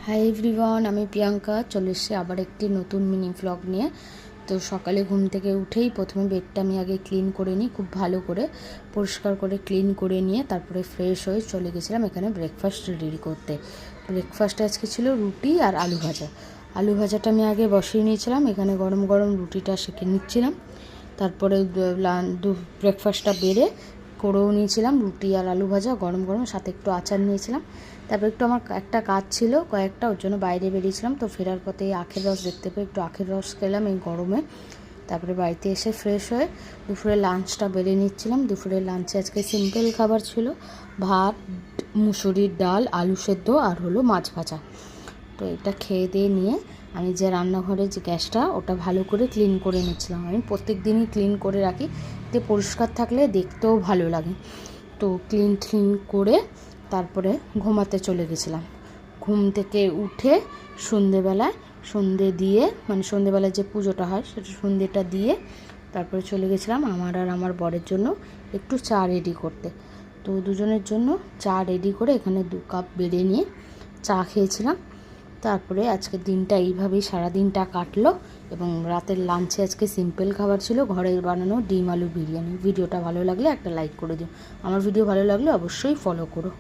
Hi everyone, আমি প্রিয়াঙ্কা চলে এসেছি আবার একটি নতুন মিনি ভ্লগ নিয়ে। তো সকালে ঘুম থেকে উঠেই প্রথমে বেডটা আমি আগে ক্লিন করে নিই, খুব ভালো করে পরিষ্কার করে ক্লিন করে নিয়ে তারপরে ফ্রেশ হয়ে চলে গেছিলাম এখানে ব্রেকফাস্ট রেডি করতে। ব্রেকফাস্টে আজকে ছিল রুটি আর আলু ভাজা। আলু ভাজাটা আমি আগে বসিয়ে নিয়েছিলাম, এখানে গরম গরম রুটিটা সেঁকে নিচ্ছিলাম। তারপরে ব্রেকফাস্টটা বেড়ে করেও নিয়েছিলাম, রুটি আর আলু ভাজা গরম গরম, সাথে একটু আচার নিয়েছিলাম। তারপর একটু আমার একটা কাজ ছিল কয়েকটা, ওর জন্য বাইরে বেরিয়েছিলাম। তো ফেরার পথে আখের রস দেখতে পেয়ে একটু আখের রস খেলাম এই গরমে। তারপরে বাড়িতে এসে ফ্রেশ হয়ে দুপুরে লাঞ্চটা বেড়ে নিচ্ছিলাম। দুপুরের লাঞ্চে আজকে সিম্পল খাবার ছিল, ভাত, মুসুরির ডাল, আলু সেদ্ধ আর হলো মাছ ভাজা। তো এটা খেয়ে দিয়ে নিয়ে আমি যে রান্নাঘরে যে গ্যাসটা ওটা ভালো করে ক্লিন করে নিচ্ছিলাম। আমি প্রত্যেক দিনই ক্লিন করে রাখি, এতে পরিষ্কার থাকলে দেখতেও ভালো লাগে। তো ক্লিন করে তারপরে ঘুমাতে চলে গেছিলাম। ঘুম থেকে উঠে সন্ধেবেলায় সন্ধে দিয়ে, মানে সন্ধেবেলায় যে পুজোটা হয় সেটা সন্ধেটা দিয়ে তারপরে চলে গেছিলাম আমার আর আমার বরের জন্য একটু চা রেডি করতে। তো দুজনের জন্য চা রেডি করে এখানে 2 কাপ বেড়ে নিয়ে চা খেয়েছিলাম। তারপরে আজকের দিনটা এইভাবেই সারা দিনটা কাটলো। এবং রাতের লাঞ্চে আজকে সিম্পল খাবার ছিল ঘরের বানানো ডিম আলু বিরিয়ানি। ভিডিওটা ভালো লাগলে একটা লাইক করে দিও, আমার ভিডিও ভালো লাগলে অবশ্যই ফলো করো।